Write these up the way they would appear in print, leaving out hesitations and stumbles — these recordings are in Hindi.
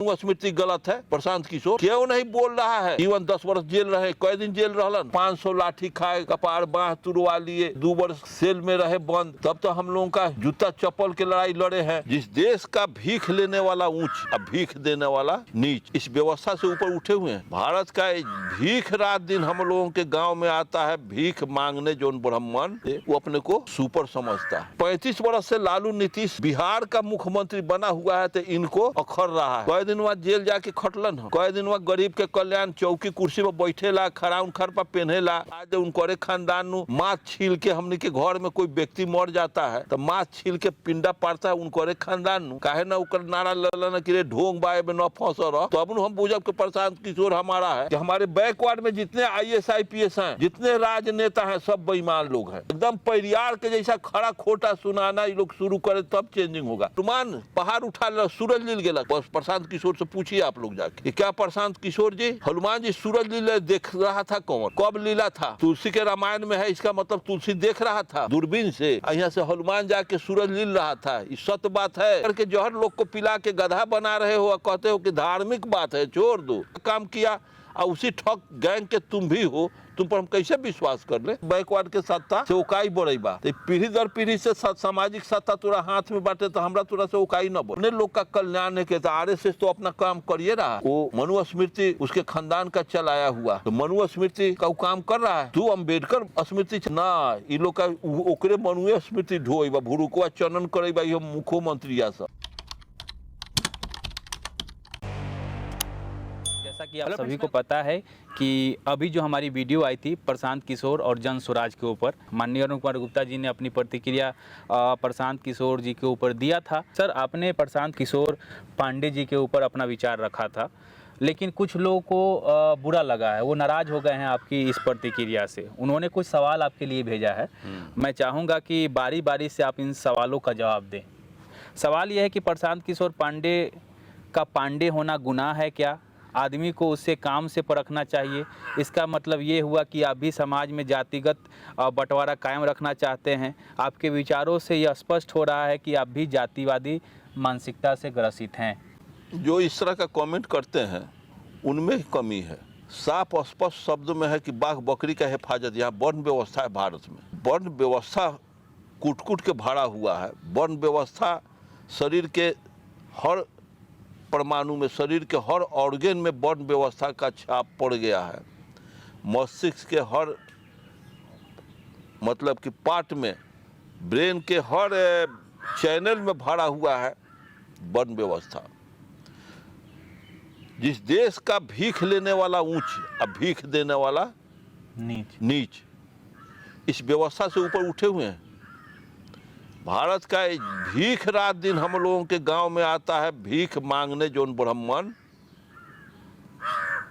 स्मृति गलत है। प्रशांत किशोर क्यों नहीं बोल रहा है? जीवन 10 वर्ष जेल रहे, कई दिन जेल रहलन, 500 लाठी खाए, कपार बांह तुड़वा लिए, 2 वर्ष सेल में रहे बंद, तब तो हम लोगों का जूता चप्पल की लड़ाई लड़े हैं। जिस देश का भीख लेने वाला ऊंच और भीख देने वाला नीच, इस व्यवस्था से ऊपर उठे हुए हैं। भारत का भीख रात दिन हम लोगों के गाँव में आता है भीख मांगने, जो ब्राह्मण वो अपने को सुपर समझता है। 35 वर्ष से लालू नीतीश बिहार का मुख्यमंत्री बना हुआ है, तो इनको अखर रहा है। कई दिन वहाँ जेल जाके खटलन है, कई दिन वहाँ गरीब के कल्याण चौकी कुर्सी में बैठेला, खराउन खरपा पहनेला। आज उनके खानदान नु माछ छील के, हमने के घर में कोई व्यक्ति मर जाता है तो माछ छील के पिंडा पड़ता है उनके खानदान नु, काहे ना उकर नारा ललन कि ढोंग बाए में न फंस रह। तो अब हम बुझब के प्रशांत किशोर हमारा है कि हमारे बैकवर्ड में जितने IAS IPS हैं, जितने राजनेता हैं, सब बेईमान लोग हैं। एकदम परियार के जैसा खड़ा खोटा सुनाना ये लोग शुरू करे तब चेंजिंग होगा। तुमान पहाड़ उठा सूरज लील गेला, बस प्रशांत किशोर से पूछिए आप लोग जाके, क्या प्रशांत किशोर जी, हनुमान जी सूरज लीला देख रहा था? कौन कब लीला था? तुलसी के रामायण में है, इसका मतलब तुलसी देख रहा था दूरबीन से, यहाँ से हनुमान जाके सूरज लील रहा था। ये सत्य बात है करके जहर लोग को पिला के गधा बना रहे हो और कहते हो कि धार्मिक बात है, छोड़ दो। काम किया और उसी ठग गैंग के तुम भी हो, तुम पर हम कैसे विश्वास कर ले? बैकवर्ड के सत्ता से उकाई बढ़ई बा, पीढ़ी दर पीढ़ी से सामाजिक सत्ता तोरा हाथ में बांटे, तो हमरा तोरा से उकाई न बढ़े। लोग का कल्याण है कहता, RSS तो अपना काम करिए रहा। वो मनु स्मृति उसके खानदान का चलाया हुआ, तो मनु स्मृति का काम कर रहा है। तू अम्बेडकर स्मृति ना, ये लोग का ओकरे मनु स्मृति ढोई बा, भुरुकुआ चनन करे बा, मुख्यमंत्री सब। जैसा कि आप सभी को पता है कि अभी जो हमारी वीडियो आई थी प्रशांत किशोर और जन स्वराज के ऊपर, माननीय अरुण कुमार गुप्ता जी ने अपनी प्रतिक्रिया प्रशांत किशोर जी के ऊपर दिया था। सर, आपने प्रशांत किशोर पांडे जी के ऊपर अपना विचार रखा था, लेकिन कुछ लोगों को बुरा लगा है, वो नाराज़ हो गए हैं आपकी इस प्रतिक्रिया से। उन्होंने कुछ सवाल आपके लिए भेजा है, मैं चाहूँगा कि बारी बारी से आप इन सवालों का जवाब दें। सवाल यह है कि प्रशांत किशोर पांडे का पांडे होना गुनाह है क्या? आदमी को उससे काम से परखना चाहिए। इसका मतलब ये हुआ कि आप भी समाज में जातिगत बंटवारा कायम रखना चाहते हैं। आपके विचारों से यह स्पष्ट हो रहा है कि आप भी जातिवादी मानसिकता से ग्रसित हैं। जो इस तरह का कमेंट करते हैं उनमें कमी है। साफ स्पष्ट शब्द में है कि बाघ बकरी का हिफाजत, यहाँ वर्ण व्यवस्था है भारत में। वर्ण व्यवस्था कूट कूट के भरा हुआ है। वर्ण व्यवस्था शरीर के हर परमाणु में, शरीर के हर ऑर्गेन में वर्ण व्यवस्था का छाप पड़ गया है। मस्तिष्क के हर मतलब कि पार्ट में, ब्रेन के हर चैनल में भरा हुआ है वर्ण व्यवस्था। जिस देश का भीख लेने वाला ऊंच और भीख देने वाला नीच, इस व्यवस्था से ऊपर उठे हुए हैं। भारत का भीख रात दिन हम लोगों के गांव में आता है भीख मांगने, जो ब्राह्मण,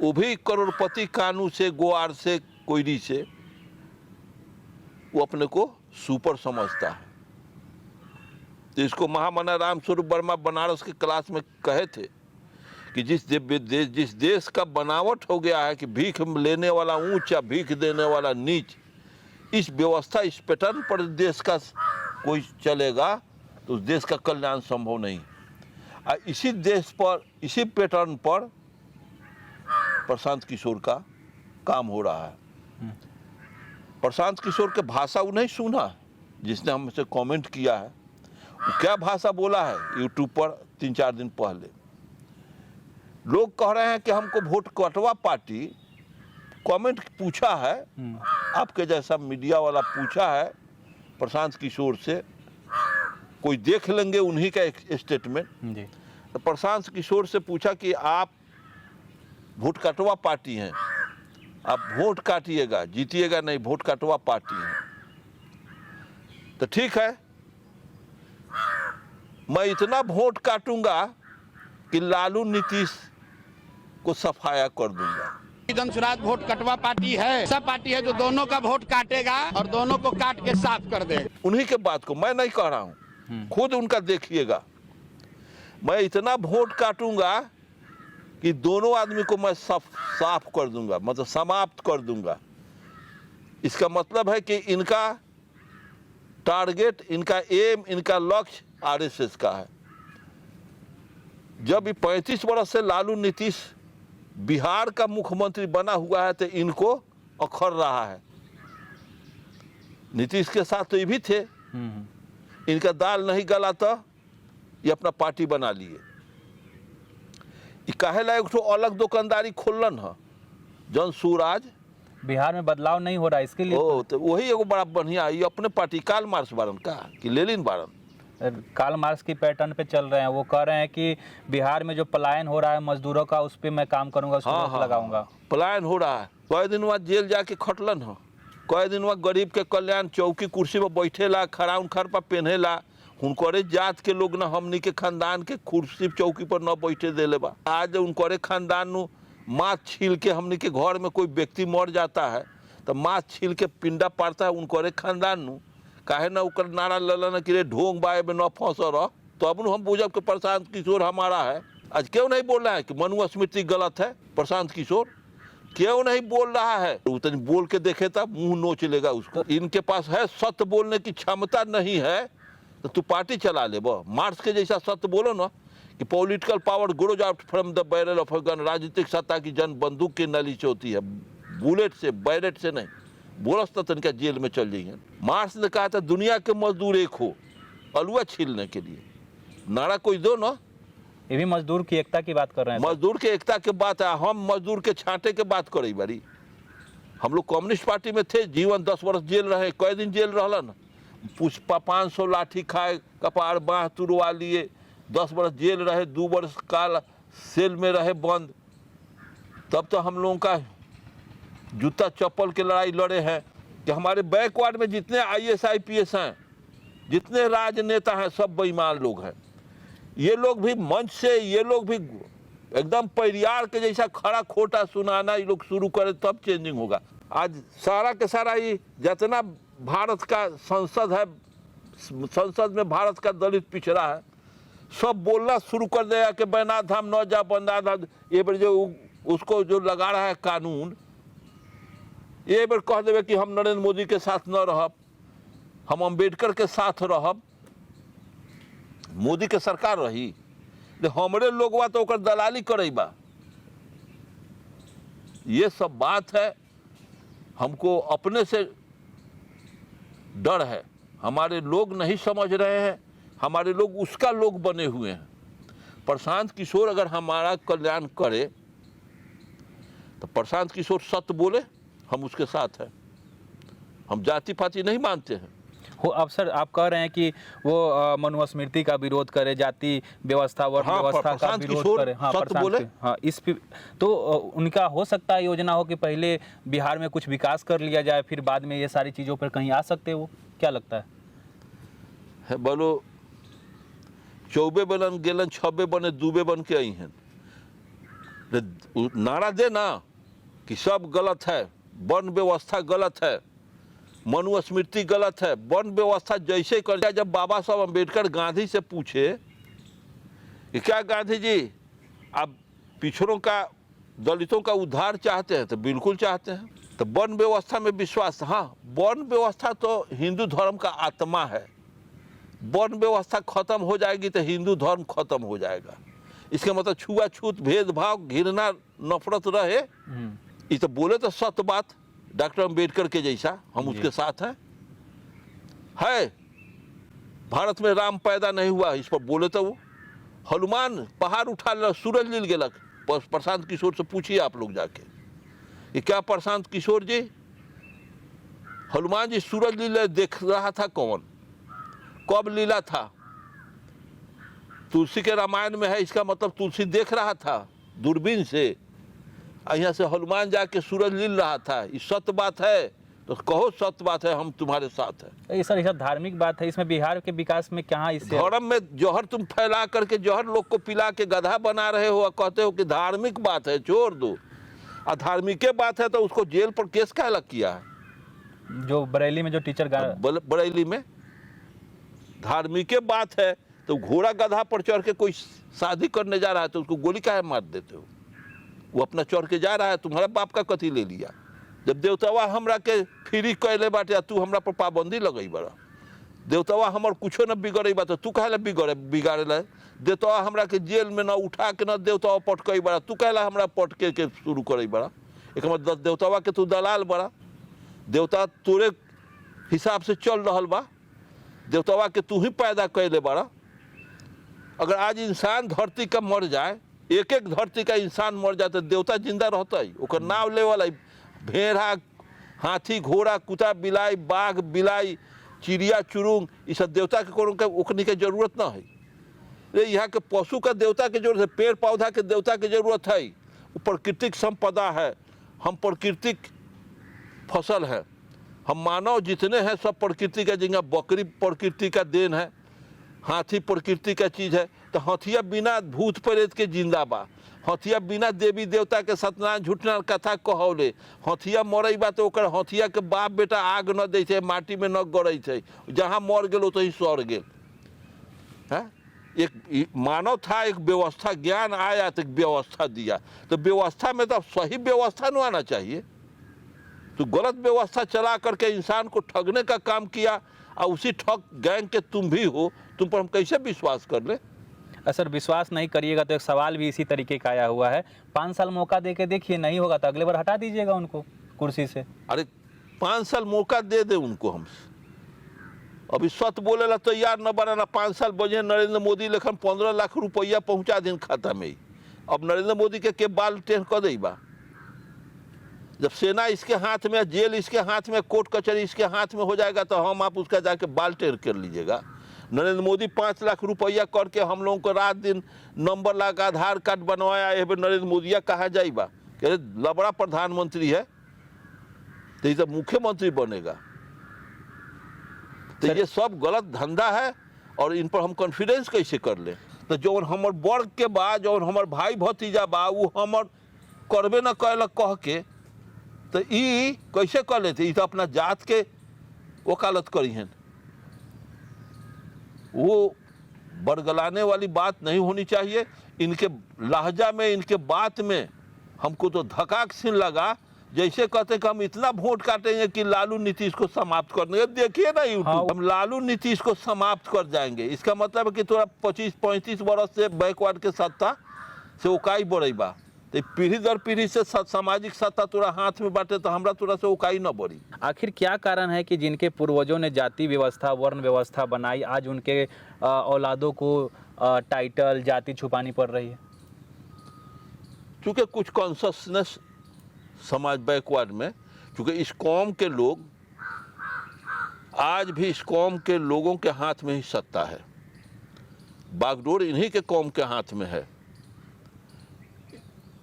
वो भी करोड़पति कानू से, गोवार से, कोयरी से, वो अपने को सुपर समझता है। तो इसको महामना राम स्वरूप वर्मा बनारस के क्लास में कहे थे कि जिस देश का बनावट हो गया है कि भीख लेने वाला ऊंच या भीख देने वाला नीच, इस व्यवस्था, इस पैटर्न पर देश का कोई चलेगा तो उस देश का कल्याण संभव नहीं। इसी देश पर, इसी पैटर्न पर प्रशांत किशोर का काम हो रहा है। प्रशांत किशोर के भाषा वो नहीं सुना जिसने हमसे कमेंट किया है। वो क्या भाषा बोला है यूट्यूब पर 3-4 दिन पहले। लोग कह रहे हैं कि हमको वोट कटवा पार्टी, कमेंट पूछा है, आपके जैसा मीडिया वाला पूछा है प्रशांत किशोर से, कोई देख लेंगे उन्हीं का एक स्टेटमेंट। तो प्रशांत किशोर से पूछा कि आप वोट कटवा पार्टी हैं, आप वोट काटिएगा, जीतिएगा नहीं, वोट कटवा पार्टी हैं। तो ठीक है, मैं इतना वोट काटूंगा कि लालू नीतीश को सफाया कर दूंगा। जन स्वराज वोट कटवा पार्टी है, सब पार्टी है जो दोनों का वोट काटेगा और दोनों को काट के साफ कर दे। उन्हीं के बात को मैं नहीं कह रहा हूँ, खुद उनका देखिएगा। मैं इतना वोट काटूंगा कि दोनों आदमी को मैं साफ कर दूंगा, मतलब समाप्त कर दूंगा। इसका मतलब है कि इनका टारगेट, इनका एम, इनका लक्ष्य RSS का है। जब ये 35 वर्ष से लालू नीतीश बिहार का मुख्यमंत्री बना हुआ है तो इनको अखर रहा है। नीतीश के साथ तो ये भी थे, इनका दाल नहीं गला तो ये अपना पार्टी बना लिए। ये काहे ला एक ठो अलग दुकानदारी खोलन है जन स्वराज। बिहार में बदलाव नहीं हो रहा है, इसके लिए ओ तो वही एगो बड़ा बढ़िया, ये अपने पार्टी काल मार्क्स बारन का कि लेनिन बारन कार्ल मार्क्स की पैटर्न पे चल रहे हैं। वो कह रहे हैं कि बिहार में जो पलायन हो रहा है मजदूरों का, उस पर मैं काम करूंगा, उस पर रोक लगाऊंगा। पलायन हो रहा है। कई दिन बाद जेल जाके खटलन हो, कई दिन बाद गरीब के कल्याण चौकी कुर्सी पर बैठेला, खड़ा उनखर पर पहनेला। उनकरे जात के लोग न हमनी के खानदान के कुर्सी चौकी पर न बैठे देले बा। आज उनकरे खानदान नु माथ छील के हमनी के घर में कोई व्यक्ति मर जाता है तो माथ छील के पिंडा पड़ता है उनकरे खानदान नु। काहे ना उकर नारा ललन कि रे ढोंग बाए में न फंस रह, तो अब हम बुझब कि प्रशांत किशोर हमारा है। आज क्यों नहीं बोल रहा है कि मनु स्मृति गलत है? प्रशांत किशोर क्यों नहीं बोल रहा है? उतनी बोल के देखे तब मुंह नोच लेगा उसको। इनके पास है सत्य बोलने की क्षमता नहीं है तो तू पार्टी चला ले। मार्क्स के जैसा सत्य बोलो ना कि political power grows out from the barrel of a gun. राजनीतिक सत्ता की जन बंदूक की नली से होती है, बुलेट से, बैरेट से नहीं। बोलस तो इनका जेल में चल जाइए। मार्क्स ने कहा था दुनिया के मजदूर एक हो अलुआ छीलने के लिए। नारा कोई दो ना। ये भी मजदूर की एकता की बात कर रहे हैं। मजदूर के एकता के बात है, हम मजदूर के छांटे के बात करी बारी। हम लोग कम्युनिस्ट पार्टी में थे, जीवन 10 वर्ष जेल रहे। कई दिन जेल रहलन, पुष्पा 500 लाठी खाए, कपार बाह तुरवा लिए, 10 वर्ष जेल रहे, 2 वर्ष काल सेल में रहे बंद। तब तो हम लोगों का जूता चप्पल की लड़ाई लड़े हैं कि हमारे बैकवर्ड में जितने IAS IPS हैं, जितने राजनेता हैं, सब बेईमान लोग हैं। ये लोग भी मंच से, ये लोग भी एकदम परियार के जैसा खड़ा खोटा सुनाना ये लोग शुरू करें तब चेंजिंग होगा। आज सारा के सारा ये जितना भारत का संसद है, संसद में भारत का दलित पिछड़ा है, सब बोलना शुरू कर देगा कि बैनाथ धाम न जा, बैनाथ धाम। ये बार जो उसको जो लगा रहा है कानून, ये बार कह देवे कि हम नरेंद्र मोदी के साथ न रहब, हम अम्बेडकर के साथ रहब। मोदी के सरकार रही हमरे लोगवा तो ओकर दलाली करेबा। ये सब बात है। हमको अपने से डर है, हमारे लोग नहीं समझ रहे हैं, हमारे लोग उसका लोग बने हुए हैं। प्रशांत किशोर अगर हमारा कल्याण करे तो प्रशांत किशोर सत्य बोले, हम उसके साथ हैं। हम जाति पाति नहीं मानते हैं। हो अब सर आप कह रहे हैं कि वो मनुस्मृति का विरोध करे, जाति व्यवस्था, वर्ण व्यवस्था का विरोध करे। हाँ, बोले। हाँ, इस तो उनका हो सकता है योजना हो कि पहले बिहार में कुछ विकास कर लिया जाए, फिर बाद में ये सारी चीज़ों पर कहीं आ सकते हो, क्या लगता है? बोलो 24 बनन गेलन, 26 बने, 2 बन के आई हैं। नारा दे ना कि सब गलत है, वर्ण व्यवस्था गलत है, मनुस्मृति गलत है, वर्ण व्यवस्था जैसे कर दिया। जब बाबा साहब अम्बेडकर गांधी से पूछे कि क्या गांधी जी आप पिछड़ों का, दलितों का उद्धार चाहते हैं? तो बिल्कुल चाहते हैं। तो वर्ण व्यवस्था में विश्वास, हाँ, वर्ण व्यवस्था तो हिंदू धर्म का आत्मा है। वर्ण व्यवस्था खत्म हो जाएगी तो हिंदू धर्म खत्म हो जाएगा। इसका मतलब छुआछूत, भेदभाव, घृणा, नफरत रहे। ये तो बोले तो सत्य बात, डॉक्टर अम्बेडकर के जैसा, हम उसके साथ हैं। है भारत में राम पैदा नहीं हुआ, इस पर बोले तो वो हनुमान पहाड़ उठा ल, सूरज लील गेलक। प्रशांत किशोर से पूछिए आप लोग जाके, ये क्या प्रशांत किशोर जी, हनुमान जी सूरज लीला देख रहा था कौन, कब लीला था? तुलसी के रामायण में है, इसका मतलब तुलसी देख रहा था दूरबीन से। यहाँ से हनुमान जाके सूरज लील रहा था। ये सत्य बात है तो कहो सत्य बात है, हम तुम्हारे साथ हैं। ये सर धार्मिक बात है, इसमें बिहार के विकास में क्या इससे? धर्म में जहर तुम फैला करके जहर लोग को पिला के गधा बना रहे हो, कहते हो कि धार्मिक बात है, छोड़ दो। अधार्मिक बात है तो उसको जेल पर केस क्या अलग किया है? जो बरेली में जो टीचर बरेली में धार्मिक बात है तो घोड़ा गधा पर चढ़ के कोई शादी करने जा रहा है तो उसको गोली काहे मार देते हो? वो अपना चढ़ के जा रहा है, तुम्हारा बाप का कथी ले लिया? जब देवतावा हमरा के फ्री कैले बाटे, तू हमरा पर पाबंदी लगई बड़ा। देवतावा हमर कुछो न बिगड़े बा तो तू काहे बिगाड़े? देवता हमरा के जेल में न उठा के न देवता पटकई बड़ा, तू कहला हमरा पटके के शुरू करई बड़ा। एक मतलब देवतावा के तू दलाल बड़ा, देवता तोरे हिसाब से चल रहल बा, देवतावा के तू ही पैदा कैले बड़ा। अगर आज इंसान धरती का मर जाए, एक एक धरती का इंसान मर जाए तो देवता जिंदा रहता है, ओकर नाव ले वाला भेड़ा, हाथी, घोड़ा, कुत्ता, बिलाई, बाघ, बिलाई, चिड़िया, चुरुंग, ये सब देवता के कोनो ओकनी के जरूरत ना है। यहाँ के पशु का देवता के जरूरत है, पेड़ पौधा के देवता के जरूरत है। वो प्राकृतिक संपदा है, हम प्राकृतिक फसल है, हम मानव जितने हैं सब प्रकृति का। जिंगा बकरी प्रकृति का देन है, हाथी प्रकृति का चीज़ है, तो हथिया बिना भूत प्रेत के जिंदा बा, हथिया बिना देवी देवता के सत्यनारायण झूठना कथा कहौले, हथिया मरई बा तो ओकर हथिया के बाप बेटा आग न दे थे, माटी में न गड़े थे, जहाँ मर गए तो ही सड़ गए। है एक मानव था, एक व्यवस्था, ज्ञान आया तो एक व्यवस्था दिया, तो व्यवस्था में तो सही व्यवस्था न आना चाहिए। तो गलत व्यवस्था चला करके इंसान को ठगने का काम किया, और उसी ठग गैंग के तुम भी हो, तुम पर हम कैसे विश्वास कर ले। सर विश्वास नहीं करिएगा तो एक सवाल भी इसी तरीके का आया हुआ है, 5 साल मौका दे के देखिए, नहीं होगा तो अगले बार हटा दीजिएगा उनको कुर्सी से। अरे 5 साल मौका दे दे उनको, हम अभी सत बोले ला तैयार न बनाना। 5 साल बजे नरेंद्र मोदी लेखन 15 लाख रुपया पहुंचा दिन खाता में ही। अब नरेंद्र मोदी के बाल टेढ़ कर दे बा, जब सेना इसके हाथ में, जेल इसके हाथ में, कोर्ट कचहरी इसके हाथ में हो जाएगा तो हम आप उसका जाके बाल टेढ़ कर लीजिएगा। नरेंद्र मोदी 5 लाख रुपया करके हम लोगों को रात दिन नंबर लगा आधार कार्ड बनवाया, ये नरेंद्र मोदिया कहा जाइबा कि लबड़ा प्रधानमंत्री है तो ये तो मुख्यमंत्री बनेगा। तो ये सब गलत धंधा है, और इन पर हम कॉन्फिडेंस कैसे कर ले। तो जो हमार वर्ग के बा, जो हमार भाई भतीजा बा, वो हमार करबे न कैलक कह के, तो ई कैसे कर लेते। ये तो अपना जात के वकालत करी हैं, वो बरगलाने वाली बात नहीं होनी चाहिए। इनके लहजा में, इनके बात में हमको तो धकाक सिन लगा, जैसे कहते कि हम इतना वोट काटेंगे कि लालू नीतीश को समाप्त कर देंगे। देखिए ना यूट्यूब, हाँ। हम लालू नीतीश को समाप्त कर जाएंगे। इसका मतलब है कि थोड़ा 25-35 वर्ष से बैकवर्ड के सत्ता से उकाई बढ़ी बा, तो पीढ़ी दर पीढ़ी से सामाजिक सत्ता तोरा हाथ में बांटे, तो हमरा तोरा से उकाई न बढ़ी। आखिर क्या कारण है कि जिनके पूर्वजों ने जाति व्यवस्था, वर्ण व्यवस्था बनाई, आज उनके औलादों को टाइटल, जाति छुपानी पड़ रही है? चूँकि कुछ कॉन्शसनेस समाज बैकवर्ड में, चूँकि इस कौम के लोग, आज भी इस कौम के लोगों के हाथ में ही सत्ता है, बागडोर इन्हीं के कौम के हाथ में है,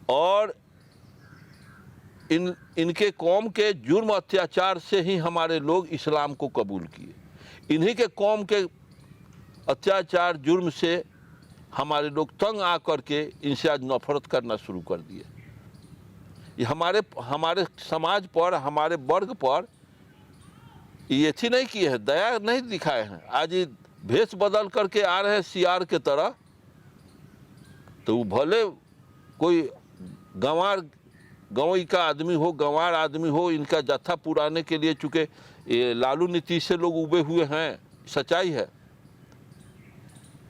और इनके कौम के जुर्म अत्याचार से ही हमारे लोग इस्लाम को कबूल किए। इन्हीं के कौम के अत्याचार जुर्म से हमारे लोग तंग आ करके इनसे आज नफरत करना शुरू कर दिए। ये हमारे समाज पर, हमारे वर्ग पर ये अच्छी नहीं किए हैं, दया नहीं दिखाए हैं। आज ये भेष बदल करके आ रहे हैं सियार के तरह, तो भले कोई गंवाई का आदमी हो, गंवार आदमी हो, इनका जत्था पुराने के लिए, चूँकि ये लालू नीतीश से लोग उबे हुए हैं, सच्चाई है।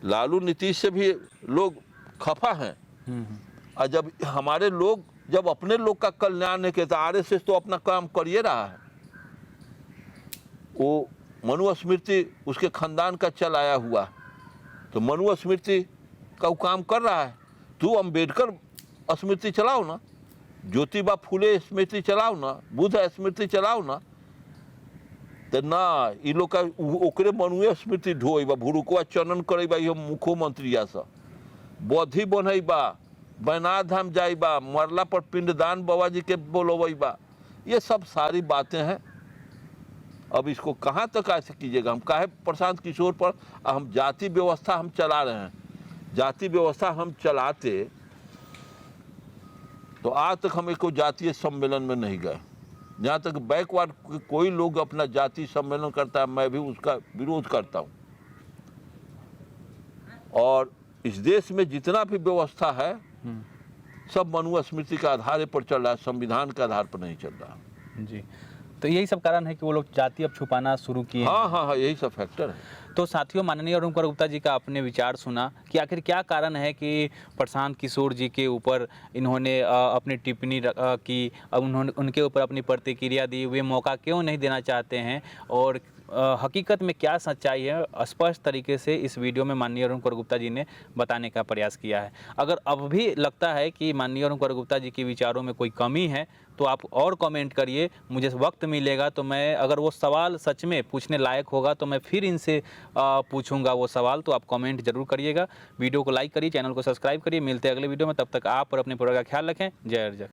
लालू नीतीश से भी लोग खफा हैं। और जब हमारे लोग, जब अपने लोग का कल्याण नहीं कहता, आरएसएस तो अपना काम करिए रहा है। वो मनु स्मृति उसके खानदान का चल आया हुआ, तो मनु स्मृति का वो काम कर रहा है। तू अम्बेडकर स्मृति चलाओ ना, ज्योतिबा फुले स्मृति चलाओ ना, बुद्ध स्मृति चलाओ ना, तो ना ये लोग का ओकरे मनुए स्मृति ढोइबा, भुरुकुआ चनन करेबा, ये मुख्यमंत्री सा बौद्धि बनैबा, बैनाथ धाम जाइबा, मरला पर पिंडदान बाबा जी के बोलबा। ये सब सारी बातें हैं। अब इसको कहाँ तक ऐसे कीजिएगा। हम काहे प्रशांत किशोर पर हम जाति व्यवस्था हम चला रहे हैं। जाति व्यवस्था हम चलाते तो आज तक हम एक जातीय सम्मेलन में नहीं गए। जहाँ तक बैकवर्ड कोई लोग अपना जाति सम्मेलन करता है, मैं भी उसका विरोध करता हूँ। और इस देश में जितना भी व्यवस्था है सब मनु स्मृति के आधार पर चल रहा है, संविधान के आधार पर नहीं चल रहा। जी, तो यही सब कारण है कि वो लोग जाति अब छुपाना शुरू किए हैं। हाँ हाँ हाँ, यही सब फैक्टर है। तो साथियों, माननीय अरुण कुमार गुप्ता जी का आपने विचार सुना कि आखिर क्या कारण है कि प्रशांत किशोर जी के ऊपर इन्होंने अपनी टिप्पणी की, अब उन्होंने उनके ऊपर अपनी प्रतिक्रिया दी, वे मौका क्यों नहीं देना चाहते हैं और हकीकत में क्या सच्चाई है स्पष्ट तरीके से इस वीडियो में माननीय अरुण कुमार गुप्ता जी ने बताने का प्रयास किया है। अगर अब भी लगता है कि माननीय अरुण कुमार गुप्ता जी के विचारों में कोई कमी है तो आप और कमेंट करिए, मुझे वक्त मिलेगा तो मैं, अगर वो सवाल सच में पूछने लायक होगा तो मैं फिर इनसे पूछूंगा वो सवाल। तो आप कमेंट जरूर करिएगा, वीडियो को लाइक करिए, चैनल को सब्सक्राइब करिए। मिलते हैं अगले वीडियो में, तब तक आप और अपने पूरा का ख्याल रखें। जय अर्जय।